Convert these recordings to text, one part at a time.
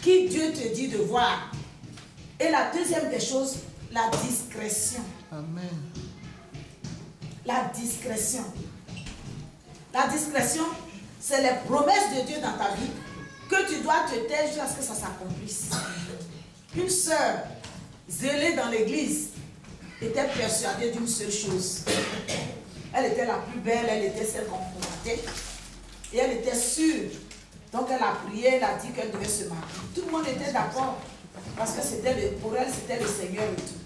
qui Dieu te dit de voir. Et la deuxième des choses, la discrétion. Amen. La discrétion. La discrétion, c'est les promesses de Dieu dans ta vie que tu dois te taire jusqu'à ce que ça s'accomplisse. Une sœur zélée dans l'église était persuadée d'une seule chose. Elle était la plus belle, elle était celle qu'on combattait. Et elle était sûre. Donc elle a prié, elle a dit qu'elle devait se marier. Tout le monde était d'accord. Parce que pour elle, c'était le Seigneur et tout.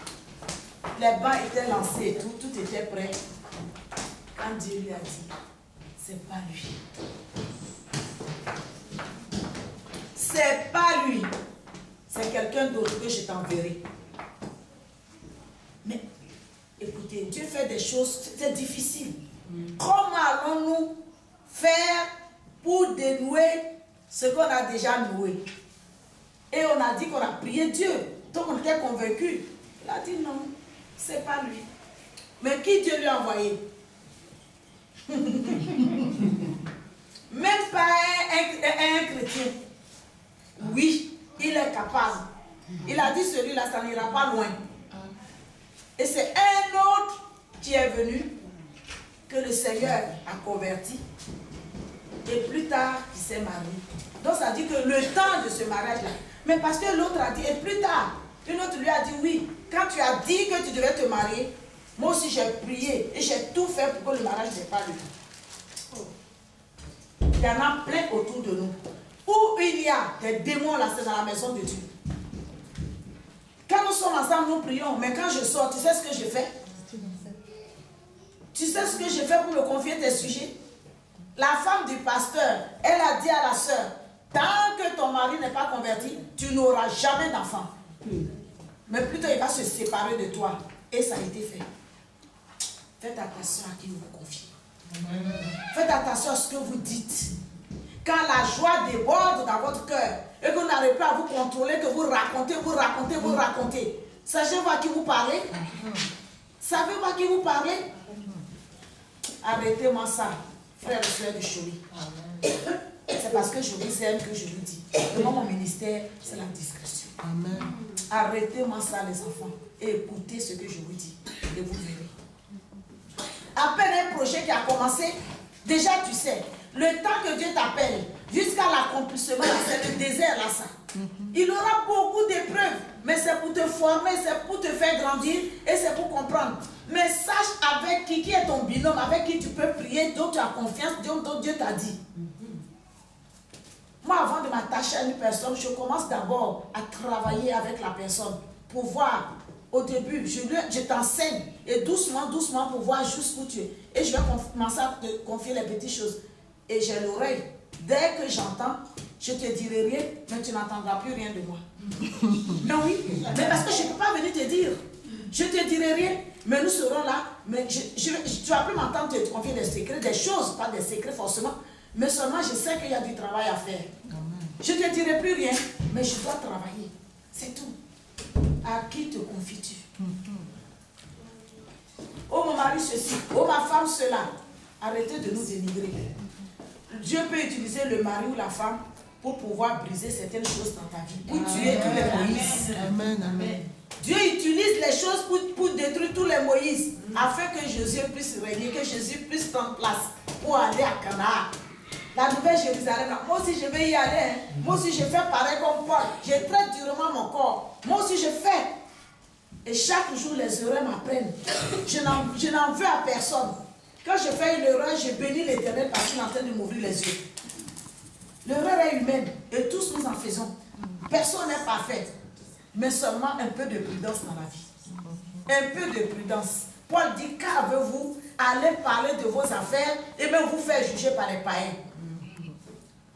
Les bancs étaient lancés et tout, tout était prêt. Quand Dieu lui a dit, c'est pas lui. C'est pas lui. C'est quelqu'un d'autre que je t'enverrai. Mais écoutez, Dieu fait des choses, c'est difficile. Comment allons-nous faire pour dénouer ce qu'on a déjà noué? Et on a dit qu'on a prié Dieu. Donc on était convaincu. Il a dit non, c'est pas lui. Mais qui Dieu lui a envoyé? Même pas un chrétien. Oui, il est capable. Il a dit celui-là, ça n'ira pas loin. Et c'est un autre qui est venu, que le Seigneur a converti. Et plus tard, il s'est marié. Donc ça dit que le temps de ce mariage-là, mais parce que l'autre a dit, et plus tard, une autre lui a dit, oui, quand tu as dit que tu devais te marier, moi aussi j'ai prié et j'ai tout fait pour que le mariage n'ait pas lieu. Il y en a plein autour de nous. Où il y a des démons là, c'est dans la maison de Dieu. Quand nous sommes ensemble, nous prions, mais quand je sors, tu sais ce que je fais? Tu sais ce que je fais pour me confier tes sujets? La femme du pasteur, elle a dit à la sœur, tant que ton mari n'est pas converti, tu n'auras jamais d'enfant. Mais plutôt il va se séparer de toi. Et ça a été fait. Faites attention à qui vous vous confiez. Faites attention à ce que vous dites. Quand la joie déborde dans votre cœur et que vous n'arrivez pas à vous contrôler, que vous racontez. Sachez-vous à qui vous parlez? Savez-vous à qui vous parlez? Arrêtez-moi ça, frère et soeur de Choli. C'est parce que je vous aime que je vous dis. Et moi, mon ministère, c'est la discrétion. Amen. Arrêtez-moi ça, les enfants, et écoutez ce que je vous dis, et vous verrez. À peine un projet qui a commencé, déjà tu sais, le temps que Dieu t'appelle, jusqu'à l'accomplissement, c'est le désert là, ça. Il aura beaucoup d'épreuves, mais c'est pour te former, c'est pour te faire grandir, et c'est pour comprendre. Mais sache avec qui est ton binôme, avec qui tu peux prier, dont tu as confiance, dont Dieu t'a dit. Moi, avant de m'attacher à une personne, je commence d'abord à travailler avec la personne pour voir. Au début, je t'enseigne et doucement pour voir jusqu'où tu es. Et je vais commencer à te confier les petites choses. Et j'ai l'oreille. Dès que j'entends, je te dirai rien, mais tu n'entendras plus rien de moi. Non, oui, mais parce que je ne peux pas venir te dire. Je te dirai rien, mais nous serons là. Mais tu vas plus m'entendre te confier des secrets, des choses, pas des secrets forcément. Mais seulement je sais qu'il y a du travail à faire. Je ne te dirai plus rien, mais je dois travailler. C'est tout. À qui te confies-tu? Oh mon mari ceci, oh ma femme cela. Arrêtez de nous dénigrer. Dieu peut utiliser le mari ou la femme pour pouvoir briser certaines choses dans ta vie, pour tuer tous les Moïse. Amen, amen. Dieu utilise les choses pour détruire tous les Moïse, afin que Jésus puisse régner, que Jésus puisse prendre place pour aller à Canaan. La nouvelle Jérusalem, moi aussi je vais y aller. Hein. Moi aussi je fais pareil comme Paul. Je traite durement mon corps. Moi aussi je fais. Et chaque jour les erreurs m'apprennent. Je n'en veux à personne. Quand je fais une erreur, je bénis l'Éternel parce qu'il est en train de m'ouvrir les yeux. L'erreur est humaine et tous nous en faisons. Personne n'est parfait. Mais seulement un peu de prudence dans la vie. Un peu de prudence. Paul dit, qu'avez-vous? Allez parler de vos affaires et même vous faire juger par les païens.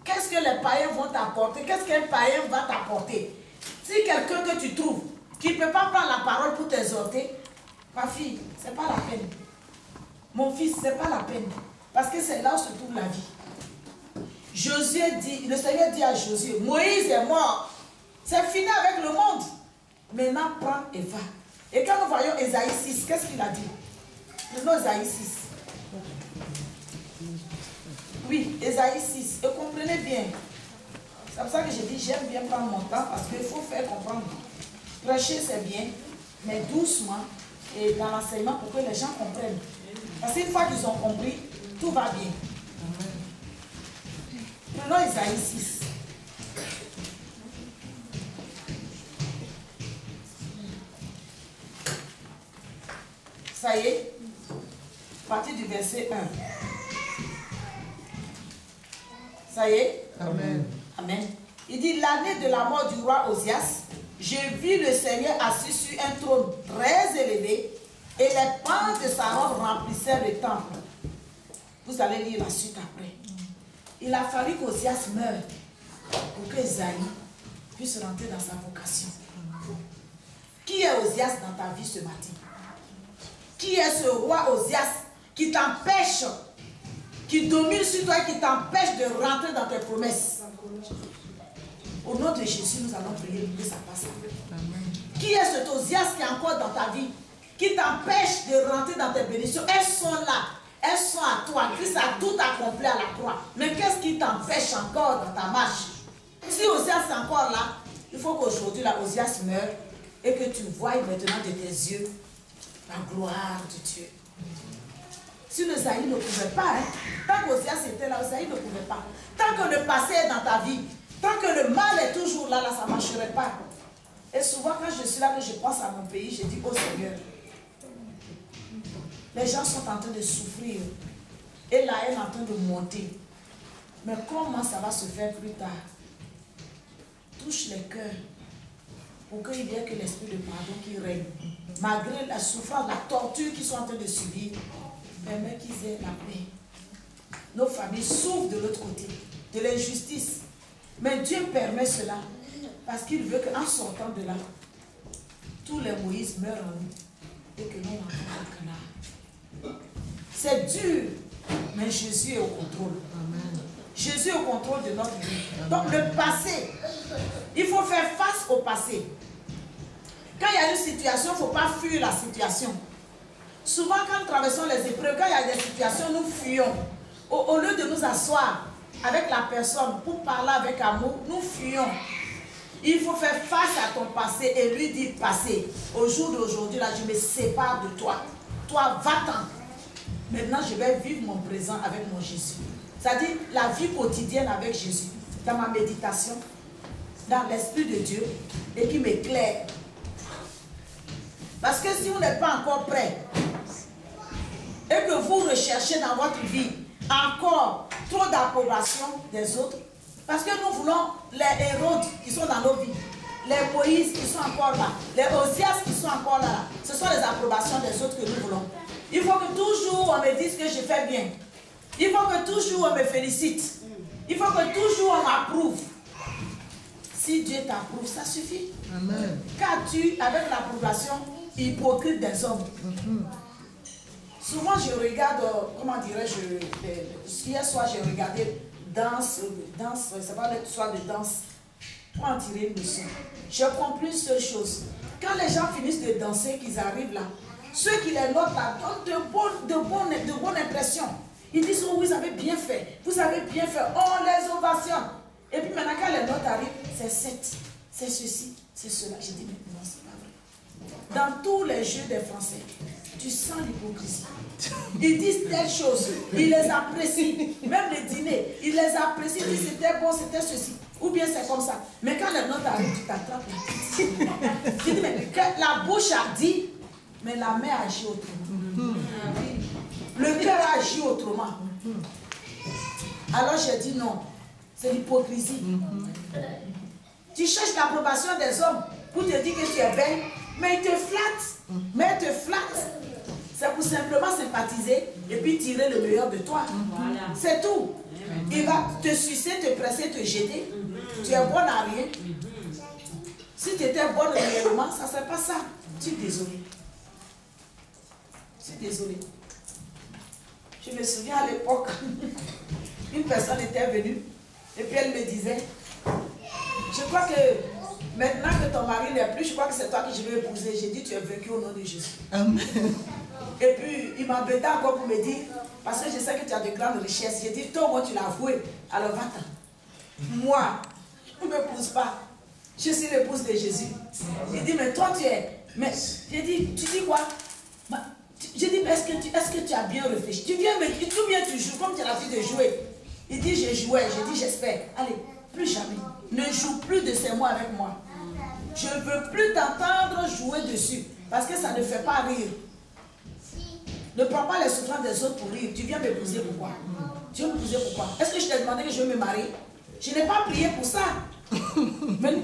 Qu'est-ce que les païens vont t'apporter? Qu'est-ce qu'un païen va t'apporter? Si quelqu'un que tu trouves qui ne peut pas prendre la parole pour t'exhorter, ma fille, ce n'est pas la peine. Mon fils, ce n'est pas la peine. Parce que c'est là où se trouve la vie. Josué dit, le Seigneur dit à Josué, Moïse est mort. C'est fini avec le monde. Maintenant, prends et va. Et quand nous voyons Ésaïe 6, qu'est-ce qu'il a dit? Prenons Ésaïe 6. Oui, Ésaïe 6. Et comprenez bien. C'est pour ça que j'ai dit, j'aime bien prendre mon temps parce qu'il faut faire comprendre. Prêcher, c'est bien, mais doucement et dans l'enseignement pour que les gens comprennent. Parce qu'une fois qu'ils ont compris, tout va bien. Prenons Isaïe 6. Ça y est, à partir du verset 1. Ça y est? Amen. Amen. Il dit, l'année de la mort du roi Osias, j'ai vu le Seigneur assis sur un trône très élevé et les pans de sa robe remplissaient le temple. Vous allez lire la suite après. Il a fallu qu'Osias meure pour que Isaïe puisse rentrer dans sa vocation. Qui est Osias dans ta vie ce matin? Qui est ce roi Osias qui t'empêche, qui domine sur toi et qui t'empêche de rentrer dans tes promesses? Au nom de Jésus, nous allons prier pour que ça passe. Amen. Qui est cet Osias qui est encore dans ta vie, qui t'empêche de rentrer dans tes bénédictions? Elles sont là, elles sont à toi. Christ a tout accompli à la croix. Mais qu'est-ce qui t'empêche encore dans ta marche? Si Osias est encore là, il faut qu'aujourd'hui, la Osias meure et que tu voies maintenant de tes yeux la gloire de Dieu. Si le Isaïe ne pouvait pas, tant qu'Osias était là, Isaïe ne pouvait pas. Tant que le passé est dans ta vie, tant que le mal est toujours là, ça ne marcherait pas. Et souvent, quand je suis là, que je pense à mon pays, je dis, oh Seigneur, les gens sont en train de souffrir et la haine est en train de monter. Mais comment ça va se faire plus tard? Touche les cœurs pour qu'il y ait que l'esprit de pardon qui règne. Malgré la souffrance, la torture qu'ils sont en train de subir, permet qu'ils aient la paix. Nos familles souffrent de l'autre côté, de l'injustice. Mais Dieu permet cela parce qu'il veut qu'en sortant de là, tous les Moïse meurent en nous et que nous rentrons au Canaan. C'est dur, mais Jésus est au contrôle. Amen. Jésus est au contrôle de notre vie. Donc le passé, il faut faire face au passé. Quand il y a une situation, il ne faut pas fuir la situation. Souvent, quand nous traversons les épreuves, quand il y a des situations, nous fuyons. Au lieu de nous asseoir avec la personne pour parler avec amour, nous fuyons. Il faut faire face à ton passé et lui dire, passé, au jour d'aujourd'hui, là, je me sépare de toi. Toi, va-t'en. Maintenant, je vais vivre mon présent avec mon Jésus. C'est-à-dire la vie quotidienne avec Jésus, dans ma méditation, dans l'Esprit de Dieu, et qui m'éclaire. Parce que si vous n'êtes pas encore prêt, et que vous recherchez dans votre vie encore trop d'approbation des autres, parce que nous voulons les héros qui sont dans nos vies, les Moïse qui sont encore là, les Osias qui sont encore là, ce sont les approbations des autres que nous voulons. Il faut que toujours on me dise que je fais bien. Il faut que toujours on me félicite. Il faut que toujours on m'approuve. Si Dieu t'approuve, ça suffit. Amen. Qu'as-tu avec l'approbation hypocrite des hommes? Souvent je regarde, comment dirais-je, hier soir j'ai regardé danse, c'est pas le soir de danse, pour en tirer une leçon. Je comprends une seule chose. Quand les gens finissent de danser, qu'ils arrivent là, ceux qui les notent là donnent de bonnes impressions. Ils disent, oh, vous avez bien fait, vous avez bien fait, on les ovationne. Et puis maintenant quand les notes arrivent, c'est 7, c'est ceci, c'est cela. J'ai dit, mais non, c'est pas vrai. Dans tous les jeux des Français, tu sens l'hypocrisie. Ils disent telle chose, ils les apprécient. Même les dîners, ils les apprécient. Ils disent c'était bon, c'était ceci. Ou bien c'est comme ça. Mais quand les notes arrivent, tu t'attrapes la tête. Tu dis, mais la bouche a dit, mais la main agit autrement. Le cœur agit autrement. Alors j'ai dit non, c'est l'hypocrisie. Tu cherches l'approbation des hommes pour te dire que tu es belle, mais ils te flattent. Mais ils te flattent. C'est pour simplement sympathiser et puis tirer le meilleur de toi. Voilà. C'est tout. Il va te sucer, te presser, te jeter. Tu es bonne à rien. Si tu étais bonne réellement, ça ne serait pas ça. Je suis désolée. Je suis désolée. Je me souviens à l'époque, une personne était venue et puis elle me disait, je crois que maintenant que ton mari n'est plus, je crois que c'est toi que je vais épouser. J'ai dit, tu es vaincu au nom de Jésus. Amen. Et puis, il m'embêtait encore pour me dire, parce que je sais que tu as de grandes richesses. J'ai dit, toi, moi, tu l'as avoué. Alors, va-t'en. Moi, ne m'épouse pas. Je suis l'épouse de Jésus. Il dit, mais toi tu es. Mais j'ai dit, tu dis quoi? J'ai dit, est-ce que tu as bien réfléchi? Tu viens me dire, tout bien tu joues comme tu as l'habitude de jouer. Il dit, je jouais. J'ai dit, j'espère. Allez, plus jamais. Ne joue plus de ces mots avec moi. Je ne veux plus t'entendre jouer dessus. Parce que ça ne fait pas rire. Ne prends pas les souffrances des autres pour rire. Tu viens m'épouser pourquoi? Tu veux m'épouser pourquoi? Est-ce que je t'ai demandé que je veux me marier? Je n'ai pas prié pour ça. Mais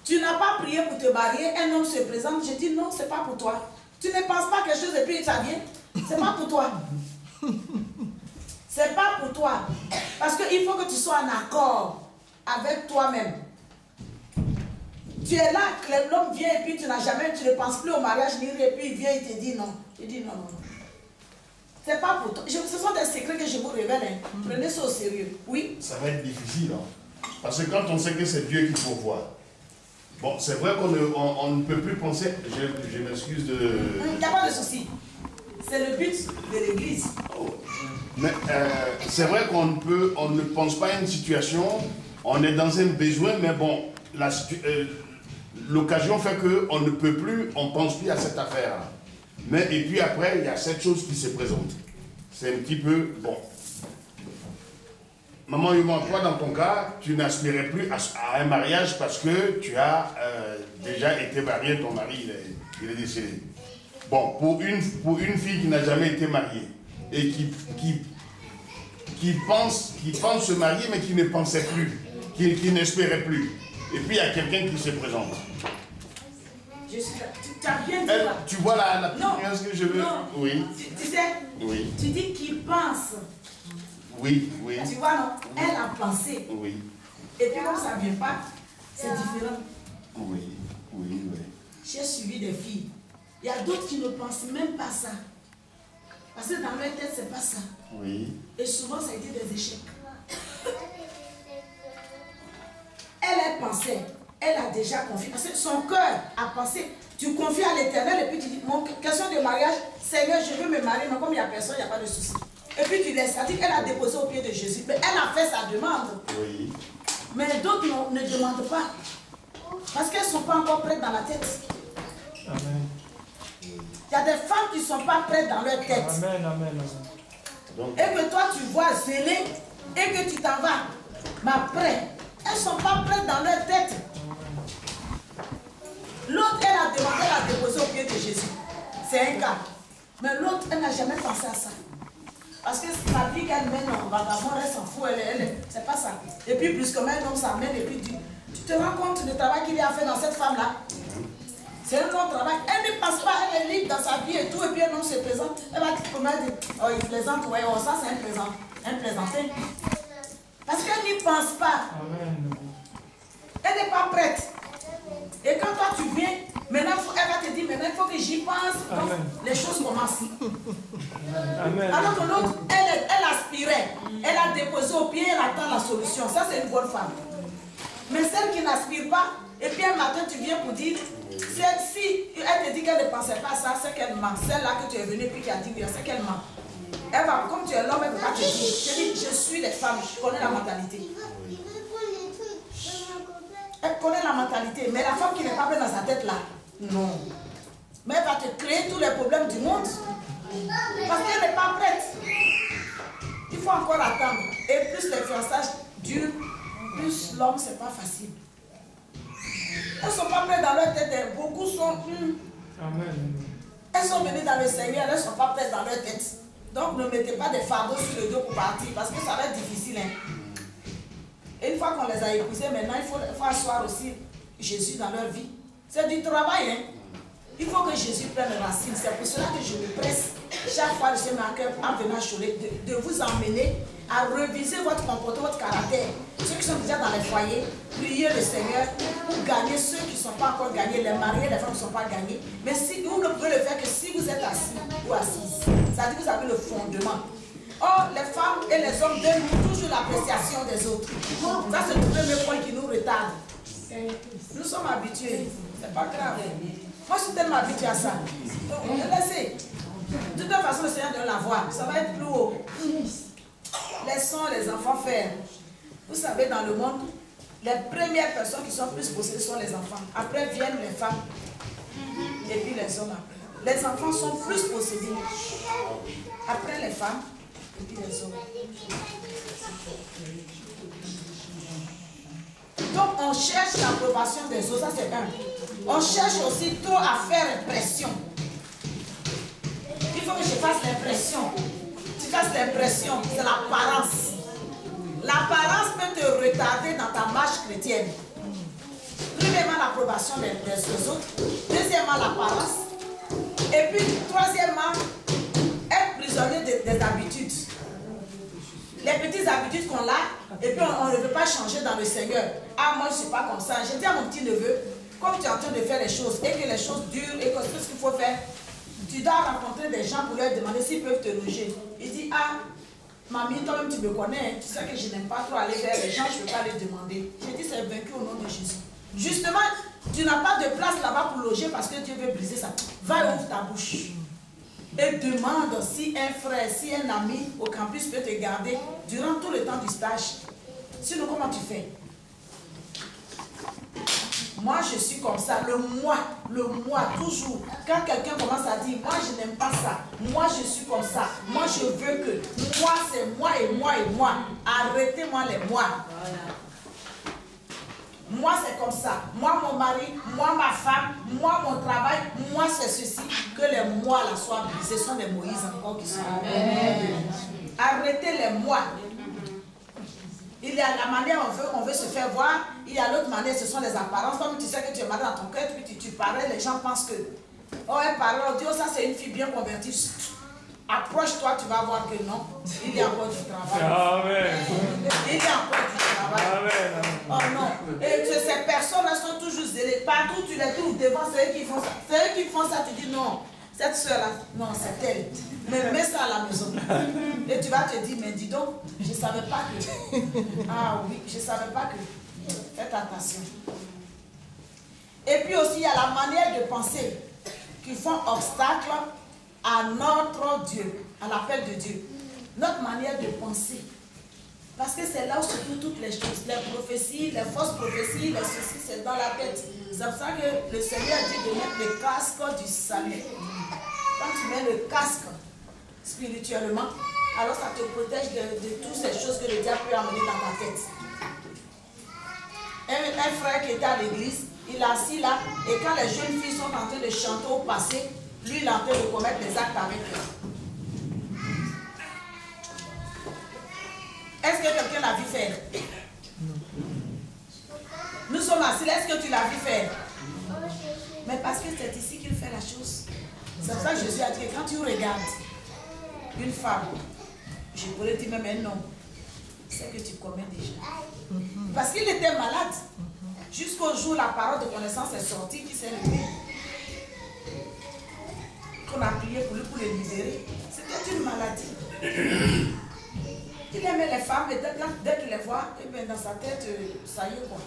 tu n'as pas prié pour te marier. Un homme se présente. Je dis non, ce n'est pas pour toi. Tu ne penses pas quelque chose et puis ça vient. Ce n'est pas pour toi. Ce n'est pas pour toi. Parce qu'il faut que tu sois en accord avec toi-même. Tu es là, l'homme vient et puis tu ne penses plus au mariage ni rien, et puis il vient et te dit non. Il dit non, non, non. C'est pas pour toi. Ce sont des secrets que je vous révèle. Hein. Prenez ça au sérieux. Oui. Ça va être difficile. Hein. Parce que quand on sait que c'est Dieu qui pourvoit. Bon, c'est vrai qu'on ne peut plus penser. Je m'excuse de. Il n'y a pas de souci. C'est le but de l'église. Oh. Mais c'est vrai qu'on ne pense pas à une situation. On est dans un besoin, mais bon, l'occasion fait qu'on ne peut plus, on ne pense plus à cette affaire. Mais et puis après, il y a cette chose qui se présente. C'est un petit peu, bon. Maman Yuma, toi dans ton cas, tu n'aspirais plus à un mariage parce que tu as déjà été marié, ton mari il est décédé. Bon, pour une fille qui n'a jamais été mariée et qui pense se marier mais qui ne pensait plus, qui n'espérait plus. Et puis il y a quelqu'un qui se présente. Tu as bien dit. Tu vois la nuance que je veux? Non. Oui. Tu sais? Oui. Tu dis qu'il pense. Oui, oui. Tu vois, non? Elle a pensé. Oui. Et puis comme ça ne vient pas, c'est différent. Oui, oui, oui. J'ai suivi des filles. Il y a d'autres qui ne pensent même pas ça. Parce que dans leur tête, c'est pas ça. Oui. Et souvent, ça a été des échecs. Elle pensait. Elle a déjà confié. Parce que son cœur a pensé. Tu confies à l'Éternel et puis tu dis, mon question de mariage, Seigneur, je veux me marier, mais comme il n'y a personne, il n'y a pas de souci. Et puis tu laisses. C'est-à-dire qu'elle a déposé au pied de Jésus. Mais elle a fait sa demande. Oui. Mais d'autres ne demandent pas. Parce qu'elles ne sont pas encore prêtes dans la tête. Amen. Il y a des femmes qui ne sont pas prêtes dans leur tête. Amen, amen, Donc, Et que toi tu vois zélé et que tu t'en vas. Mais après, elles ne sont pas prêtes dans leur tête. L'autre, elle a demandé, elle a déposé au pied de Jésus. C'est un cas. Mais l'autre, elle n'a jamais pensé à ça. Parce que la vie qu'elle mène en vagabond, elle s'en fout, c'est pas ça. Et puis, plus comme un homme s'amène, et puis tu te rends compte du travail qu'il y a fait dans cette femme-là. C'est un long travail. Elle ne pense pas, elle est libre dans sa vie et tout, et puis un homme se présente. Elle va te promettre, oh, il plaisante, ouais, oh, ça c'est un plaisantin. Parce qu'elle n'y pense pas. amen. Elle n'est pas prête. Et quand toi tu viens, maintenant elle va te dire, maintenant il faut que j'y pense. Donc les choses commencent. Amen. Alors que l'autre, elle aspirait. Elle a déposé au pied, elle attend la solution. Ça c'est une bonne femme. Mais celle qui n'aspire pas, et puis un matin tu viens pour dire, si elle te dit qu'elle ne pensait pas à ça, c'est qu'elle ment. Celle-là que tu es venue puis qui a dit oui, c'est qu'elle ment. Elle va, comme tu es l'homme, elle ne va pas te dire. Je dis, je suis les femmes, je connais la mentalité. Elle connaît la mentalité, mais la femme qui n'est pas prête dans sa tête là, non. Mais elle va te créer tous les problèmes du monde. Parce qu'elle n'est pas prête. Il faut encore attendre. Et plus les fiançailles durent, plus l'homme, c'est pas facile. Elles ne sont pas prêtes dans leur tête. Beaucoup sont. Amen. Elles sont venues dans le Seigneur, elles ne sont pas prêtes dans leur tête. Donc ne mettez pas des fardeaux sur le dos pour partir, parce que ça va être difficile. Hein. Et une fois qu'on les a épousés, maintenant il faut asseoir aussi Jésus dans leur vie. C'est du travail. Hein. Il faut que Jésus prenne racine. C'est pour cela que je me presse chaque fois de ce marqueur en venant Cholet, de vous emmener à reviser votre comportement, votre caractère. Ceux qui sont déjà dans les foyers, priez le Seigneur pour gagner ceux qui ne sont pas encore gagnés, les mariés, les femmes qui ne sont pas gagnés. Mais si vous ne pouvez le faire que si vous êtes assis ou assise, ça dit que vous avez le fondement. Or, les femmes et les hommes donnent toujours l'appréciation des autres. Ça, c'est le premier point qui nous retarde. Nous sommes habitués. C'est pas grave. Moi, je suis tellement habitué à ça. Donc, laissez. De toute façon, le Seigneur donne la voix. Ça va être plus haut. Laissons les enfants faire. Vous savez, dans le monde, les premières personnes qui sont plus possédées sont les enfants. Après viennent les femmes et puis les hommes après. Les enfants sont plus possédés. Après les femmes et puis les hommes. Donc on cherche l'approbation des autres, ça c'est un. On cherche aussi trop à faire impression. Il faut que je fasse l'impression. Tu fasses l'impression, c'est l'apparence. L'apparence peut te retarder dans ta marche chrétienne. Premièrement, l'approbation des autres. Deuxièmement, l'apparence. Et puis, troisièmement, être prisonnier des habitudes. Les petites habitudes qu'on a, et puis on ne veut pas changer dans le Seigneur. Ah, moi je ne suis pas comme ça. J'ai dit à mon petit neveu, comme tu es en train de faire les choses, et que les choses durent, et que tout ce qu'il faut faire, tu dois rencontrer des gens pour leur demander s'ils peuvent te loger. Il dit, ah, mamie, toi-même tu me connais, tu sais que je n'aime pas trop aller vers les gens, je ne peux pas les demander. J'ai dit, c'est vaincu au nom de Jésus. Justement, tu n'as pas de place là-bas pour loger parce que Dieu veut briser ça. Va et ouvre ta bouche. Et demande si un frère, si un ami au campus peut te garder durant tout le temps du stage. Sinon, comment tu fais? Moi, je suis comme ça. Le moi, toujours. Quand quelqu'un commence à dire, moi, je n'aime pas ça. Moi, je suis comme ça. Moi, je veux que. Moi, c'est moi et moi et moi. Arrêtez-moi les moi. Moi, c'est comme ça. Moi, mon mari, moi, ma femme, moi, mon travail, moi, c'est ceci. Que les moi là soient brisés. Ce sont les Moïse encore qui sont. Arrêtez les moi. Il y a la manière on veut se faire voir. Il y a l'autre manière, ce sont les apparences. Comme tu sais que tu es malade dans ton cœur, puis tu parais, les gens pensent que. Oh, elle parle, on dit, oh, ça c'est une fille bien convertie. Approche-toi, tu vas voir que non. Il y a encore du travail. Amen. Il y a encore du travail. Amen. Oh non. Et ces personnes-là sont toujours zélées. Partout tu les trouves devant, c'est eux qui font ça. C'est eux qui font ça, tu dis non. Cette soeur-là, non, c'est elle. Mais mets ça à la maison. Et tu vas te dire, mais dis donc, je ne savais pas que. Ah oui, je ne savais pas que. Faites attention. Et puis aussi, il y a la manière de penser qui font obstacle à notre Dieu, à l'appel de Dieu. Notre manière de penser. Parce que c'est là où se trouvent toutes les choses. Les prophéties, les fausses prophéties, les ceci, c'est dans la tête. C'est pour ça que le Seigneur dit de mettre le casque du salut. Quand tu mets le casque spirituellement, alors ça te protège de toutes ces choses que le diable peut amener dans ta tête. Un frère qui était à l'église, il est assis là, et quand les jeunes filles sont en train de chanter au passé, lui il est en train de commettre des actes avec eux. Est-ce que quelqu'un l'a vu faire? Nous sommes assis là, est-ce que tu l'as vu faire? Mais parce que c'est ici qu'il fait la chose. C'est pour ça que Jésus a dit que quand tu regardes une femme, je pourrais dire même un homme, c'est que tu commets déjà. Parce qu'il était malade. Jusqu'au jour où la parole de connaissance est sortie, qui s'est levé. Qu'on a prié pour lui pour le libérer. C'était une maladie. Il aimait les femmes et dès qu'il les voit, et bien dans sa tête, ça y est quoi.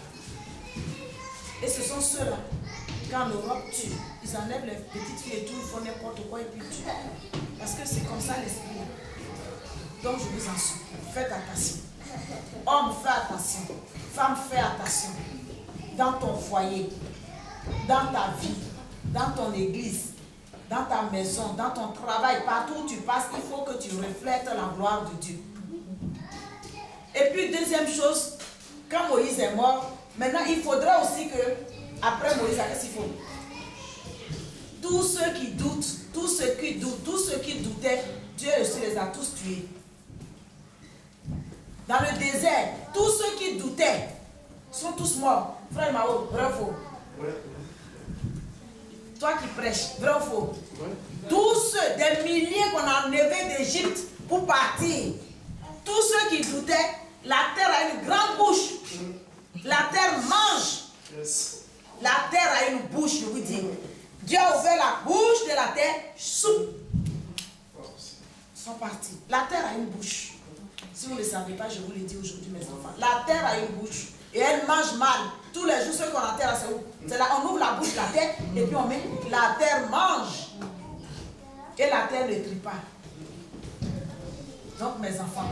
Et ce sont ceux-là, quand l'Europe tue, ils enlèvent les petites filles et tout, ils font n'importe quoi et puis ils tuent. Parce que c'est comme ça l'esprit. Donc je vous en supplie, faites attention. Homme, fais attention. Femme, fais attention. Dans ton foyer, dans ta vie, dans ton église, dans ta maison, dans ton travail, partout où tu passes, il faut que tu reflètes la gloire de Dieu. Et puis deuxième chose, quand Moïse est mort, maintenant il faudra aussi que, après Moïse, qu'est-ce qu'il faut? Tous ceux qui doutent, tous ceux qui doutaient, Dieu aussi les a tous tués. Dans le désert, tous ceux qui doutaient sont tous morts. Frère Mao, vrai ou faux? Ouais. Toi qui prêches, vrai ou faux? Ouais. Tous ceux, des milliers qu'on a enlevés d'Égypte pour partir, tous ceux qui doutaient, la terre a une grande bouche. La terre mange. Yes. La terre a une bouche, je vous dis. Dieu a ouvert la bouche de la terre, soupe. Ils sont partis. La terre a une bouche. Si vous ne le savez pas, je vous le dis aujourd'hui, mes enfants. La terre a une bouche. Et elle mange mal. Tous les jours, ceux qu'on enterre, c'est où? C'est là, on ouvre la bouche de la terre et puis on met. La terre mange. Et la terre ne trie pas. Donc, mes enfants,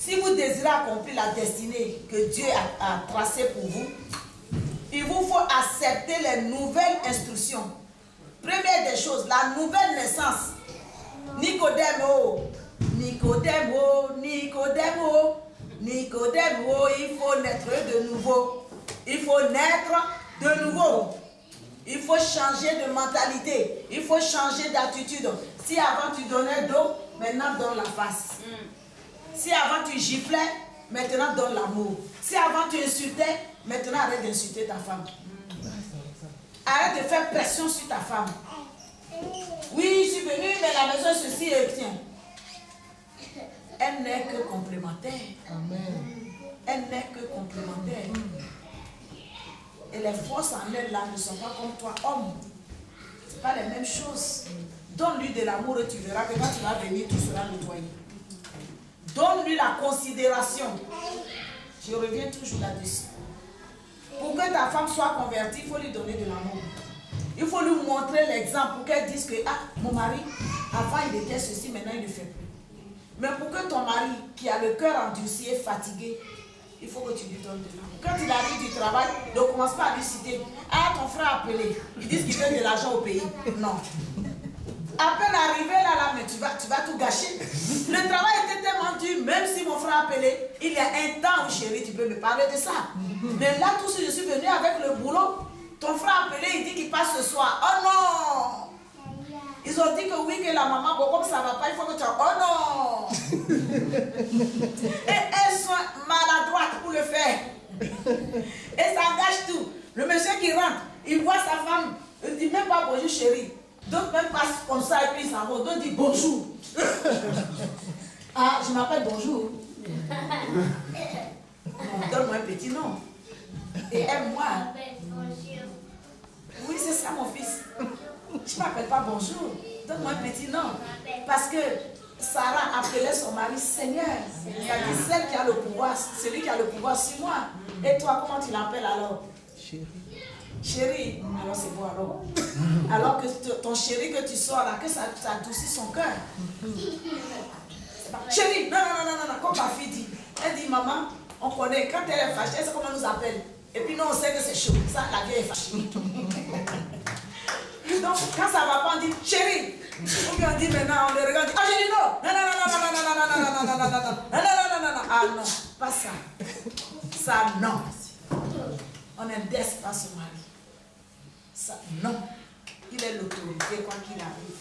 Si vous désirez accomplir la destinée que Dieu a tracée pour vous, il vous faut accepter les nouvelles instructions. Première des choses, la nouvelle naissance. Nicodème, Nicodème, Nicodème, Nicodème, il faut naître de nouveau. Il faut naître de nouveau. Il faut changer de mentalité. Il faut changer d'attitude. Si avant tu donnais d'eau, maintenant donne la face. Si avant tu giflais, maintenant donne l'amour. Si avant tu insultais, maintenant arrête d'insulter ta femme. Arrête de faire pression sur ta femme. Oui, je suis venue, mais la maison est ceci et tiens. Elle n'est que complémentaire. Amen. Elle n'est que complémentaire. Et les forces en elle là ne sont pas comme toi, homme. Ce n'est pas les mêmes choses. Donne-lui de l'amour et tu verras que quand tu vas venir, tout sera nettoyé. Donne-lui la considération. Je reviens toujours là-dessus. Pour que ta femme soit convertie, il faut lui donner de l'amour. Il faut lui montrer l'exemple pour qu'elle dise que mon mari, avant il était ceci, maintenant il ne fait plus. Mais pour que ton mari, qui a le cœur endurci et fatigué, il faut que tu lui donnes de l'amour. Quand il arrive du travail, ne commence pas à lui citer. Ton frère a appelé. Ils disent qu'il donne de l'argent au pays. Non. À peine arrivé là, mais tu vas tout gâcher. Le travail était tellement dur, même si mon frère a appelé, il y a un temps où chérie, tu peux me parler de ça. Mais là, tout ce que je suis venu avec le boulot, ton frère a appelé, il dit qu'il passe ce soir. Oh non! Ils ont dit que oui, que la maman, bon, comme ça ne va pas, il faut que tu... Oh non! Et elles sont maladroites pour le faire. Et ça gâche tout. Le monsieur qui rentre, il voit sa femme, il ne dit même pas bonjour chérie. D'autres même passent comme ça et puis ils s'en vont. D'autres disent bonjour. Je m'appelle bonjour. Donne-moi un petit nom. Et aime-moi. Oui, c'est ça mon fils. Je ne m'appelle pas bonjour. Donne-moi un petit nom. Parce que Sarah appelait son mari Seigneur. C'est-à-dire celle qui a le pouvoir, celui qui a le pouvoir sur moi. Et toi, comment tu l'appelles alors? Chérie. Chérie, alors c'est bon alors. Alors que ton chéri que tu sors là, que ça adoucit son cœur. Chérie, non, comme ma fille dit. Elle dit, maman, on connaît, quand elle est fâchée, elle sait comment elle nous appelle. Et puis nous, on sait que c'est chaud. Ça, la vieille est fâchée. Donc, quand ça va pas, on dit, chérie. Ou bien on dit maintenant, on le regarde, j'ai dit non. Non. Ah non, pas ça. Ça, non. On n'indexe pas son mari. Ça, non. Il est l'autorité, quoi qu'il arrive.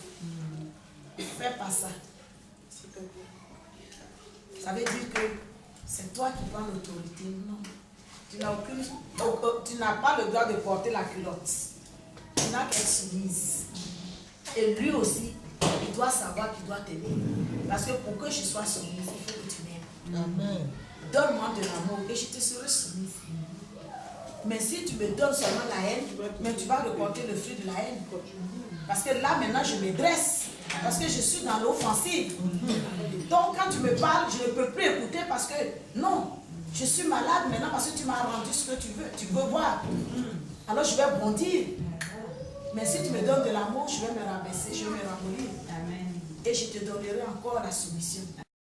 Ne fais pas ça. Ça veut dire que c'est toi qui prends l'autorité. Non. Tu n'as pas le droit de porter la culotte. Tu n'as qu'à être soumise. Et lui aussi, il doit savoir qu'il doit t'aimer. Parce que pour que je sois soumise, il faut que tu m'aimes. Amen. Donne-moi de l'amour et je te serai soumise. Mais si tu me donnes seulement la haine, mais tu vas reporter le fruit de la haine. Parce que là, maintenant, je me dresse. Parce que je suis dans l'offensive. Donc, quand tu me parles, je ne peux plus écouter parce que, non, je suis malade maintenant parce que tu m'as rendu ce que tu veux. Tu veux voir. Alors, je vais bondir. Mais si tu me donnes de l'amour, je vais me rabaisser, je vais me ramollir. Amen. Et je te donnerai encore la soumission.